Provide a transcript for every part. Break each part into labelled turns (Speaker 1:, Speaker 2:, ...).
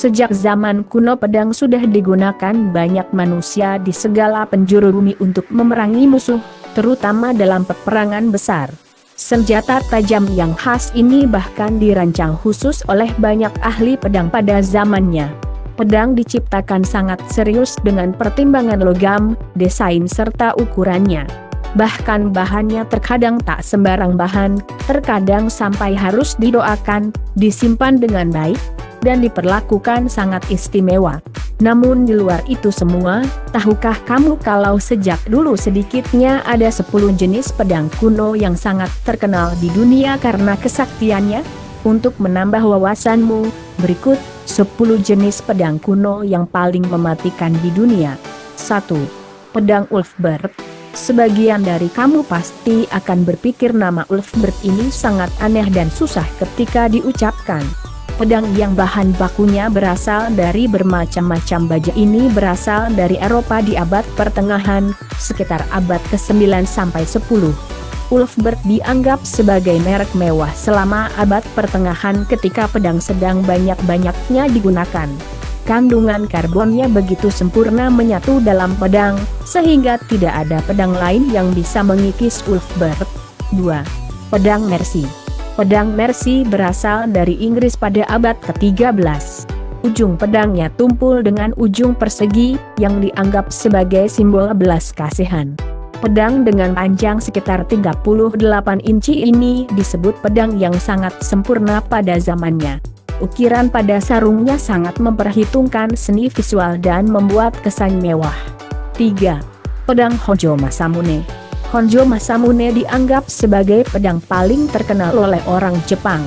Speaker 1: Sejak zaman kuno pedang sudah digunakan banyak manusia di segala penjuru bumi untuk memerangi musuh, terutama dalam peperangan besar. Senjata tajam yang khas ini bahkan dirancang khusus oleh banyak ahli pedang pada zamannya. Pedang diciptakan sangat serius dengan pertimbangan logam, desain serta ukurannya. Bahkan bahannya terkadang tak sembarang bahan, terkadang sampai harus didoakan, disimpan dengan baik, dan diperlakukan sangat istimewa. Namun di luar itu semua, tahukah kamu kalau sejak dulu sedikitnya ada 10 jenis pedang kuno yang sangat terkenal di dunia karena kesaktiannya? Untuk menambah wawasanmu, berikut 10 jenis pedang kuno yang paling mematikan di dunia. 1. Pedang Ulfberht. Sebagian dari kamu pasti akan berpikir nama Ulfberht ini sangat aneh dan susah ketika diucapkan. Pedang yang bahan bakunya berasal dari bermacam-macam baja ini berasal dari Eropa di abad pertengahan, sekitar abad ke-9 sampai 10. Ulfberht dianggap sebagai merek mewah selama abad pertengahan ketika pedang sedang banyak-banyaknya digunakan. Kandungan karbonnya begitu sempurna menyatu dalam pedang, sehingga tidak ada pedang lain yang bisa mengikis Ulfberht. 2. Pedang Mercy. Pedang Mercy berasal dari Inggris pada abad ke-13. Ujung pedangnya tumpul dengan ujung persegi, yang dianggap sebagai simbol belas kasihan. Pedang dengan panjang sekitar 38 inci ini disebut pedang yang sangat sempurna pada zamannya. Ukiran pada sarungnya sangat memperhitungkan seni visual dan membuat kesan mewah. 3. Pedang Honjo Masamune. Honjo Masamune dianggap sebagai pedang paling terkenal oleh orang Jepang.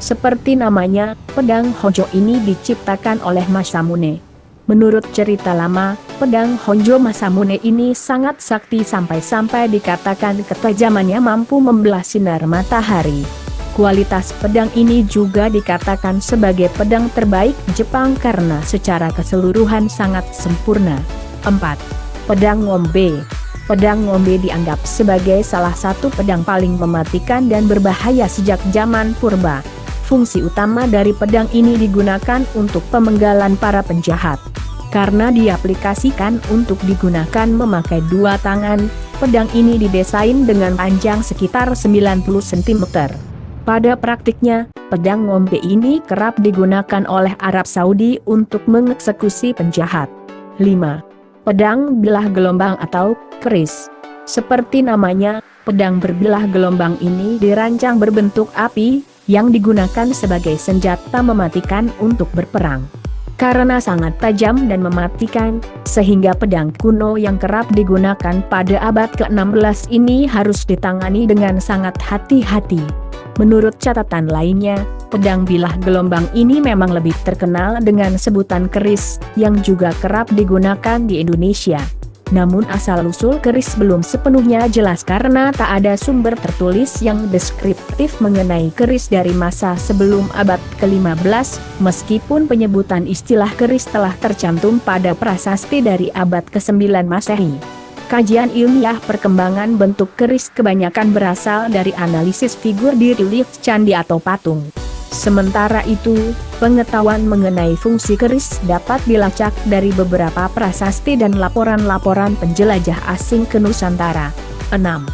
Speaker 1: Seperti namanya, pedang Honjo ini diciptakan oleh Masamune. Menurut cerita lama, pedang Honjo Masamune ini sangat sakti sampai-sampai dikatakan ketajamannya mampu membelah sinar matahari. Kualitas pedang ini juga dikatakan sebagai pedang terbaik Jepang karena secara keseluruhan sangat sempurna. 4. Pedang Ngombe. Pedang Ngombe dianggap sebagai salah satu pedang paling mematikan dan berbahaya sejak zaman purba. Fungsi utama dari pedang ini digunakan untuk pemenggalan para penjahat. Karena diaplikasikan untuk digunakan memakai dua tangan, pedang ini didesain dengan panjang sekitar 90 cm. Pada praktiknya, pedang Ngombe ini kerap digunakan oleh Arab Saudi untuk mengeksekusi penjahat. 5. Pedang bilah gelombang atau keris. Seperti namanya, pedang berbilah gelombang ini dirancang berbentuk api, yang digunakan sebagai senjata mematikan untuk berperang. Karena sangat tajam dan mematikan, sehingga pedang kuno yang kerap digunakan pada abad ke-16 ini harus ditangani dengan sangat hati-hati. Menurut catatan lainnya, pedang bilah gelombang ini memang lebih terkenal dengan sebutan keris, yang juga kerap digunakan di Indonesia. Namun asal-usul keris belum sepenuhnya jelas karena tak ada sumber tertulis yang deskriptif mengenai keris dari masa sebelum abad ke-15, meskipun penyebutan istilah keris telah tercantum pada prasasti dari abad ke-9 Masehi. Kajian ilmiah perkembangan bentuk keris kebanyakan berasal dari analisis figur di relief candi atau patung. Sementara itu, pengetahuan mengenai fungsi keris dapat dilacak dari beberapa prasasti dan laporan-laporan penjelajah asing ke Nusantara. 6.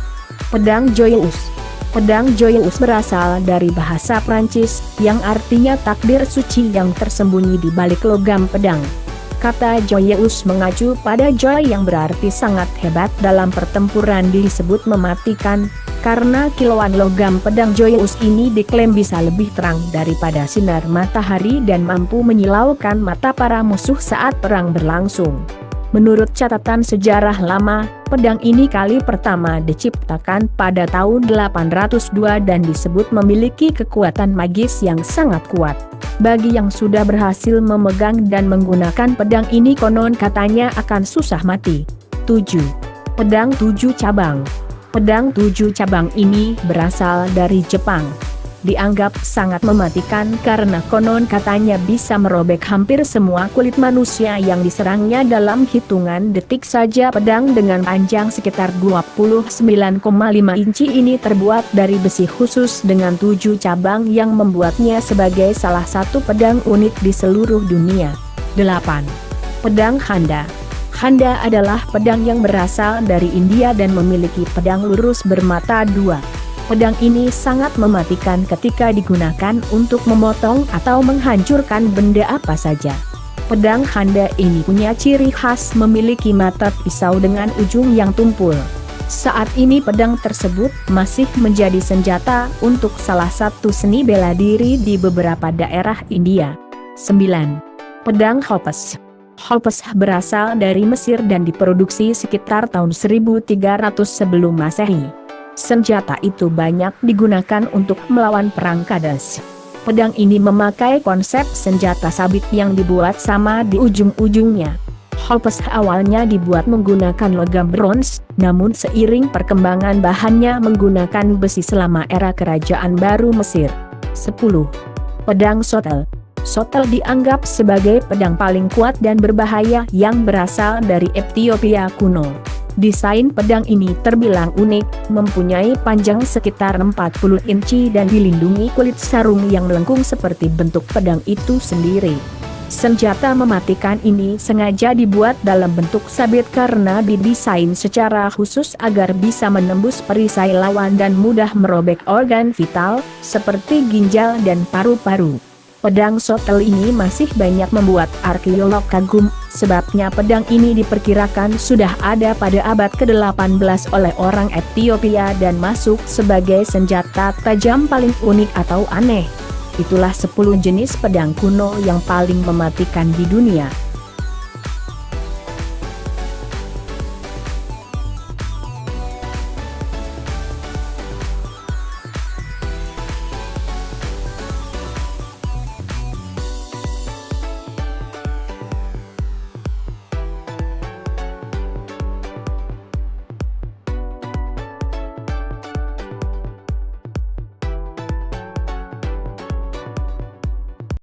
Speaker 1: Pedang Joyeuse. Pedang Joyeuse berasal dari bahasa Prancis, yang artinya takdir suci yang tersembunyi di balik logam pedang. Kata Joyeuse mengacu pada joy yang berarti sangat hebat dalam pertempuran disebut mematikan, karena kilauan logam pedang Joyeuse ini diklaim bisa lebih terang daripada sinar matahari dan mampu menyilaukan mata para musuh saat perang berlangsung. Menurut catatan sejarah lama, pedang ini kali pertama diciptakan pada tahun 802 dan disebut memiliki kekuatan magis yang sangat kuat. Bagi yang sudah berhasil memegang dan menggunakan pedang ini konon katanya akan susah mati. 7. Pedang 7 cabang. Pedang 7 cabang ini berasal dari Jepang. dianggap sangat mematikan karena konon katanya bisa merobek hampir semua kulit manusia yang diserangnya dalam hitungan detik saja. Pedang dengan panjang sekitar 29,5 inci ini terbuat dari besi khusus dengan 7 cabang yang membuatnya sebagai salah satu pedang unik di seluruh dunia. 8. Pedang Handa. Handa adalah pedang yang berasal dari India dan memiliki pedang lurus bermata dua. Pedang ini sangat mematikan ketika digunakan untuk memotong atau menghancurkan benda apa saja. Pedang Handa ini punya ciri khas memiliki mata pisau dengan ujung yang tumpul. Saat ini pedang tersebut masih menjadi senjata untuk salah satu seni bela diri di beberapa daerah India. 9. Pedang Hopes. Hopes berasal dari Mesir dan diproduksi sekitar tahun 1300 sebelum Masehi. Senjata itu banyak digunakan untuk melawan perang Kades. Pedang ini memakai konsep senjata sabit yang dibuat sama di ujung-ujungnya. Hopes awalnya dibuat menggunakan logam bronze, namun seiring perkembangan bahannya menggunakan besi selama era Kerajaan Baru Mesir. 10. Pedang Sotel. Sotel dianggap sebagai pedang paling kuat dan berbahaya yang berasal dari Ethiopia kuno. Desain pedang ini terbilang unik, mempunyai panjang sekitar 40 inci dan dilindungi kulit sarung yang melengkung seperti bentuk pedang itu sendiri. Senjata mematikan ini sengaja dibuat dalam bentuk sabit karena didesain secara khusus agar bisa menembus perisai lawan dan mudah merobek organ vital, seperti ginjal dan paru-paru. Pedang Sotel ini masih banyak membuat arkeolog kagum, sebabnya pedang ini diperkirakan sudah ada pada abad ke-18 oleh orang Ethiopia dan masuk sebagai senjata tajam paling unik atau aneh. Itulah 10 jenis pedang kuno yang paling mematikan di dunia.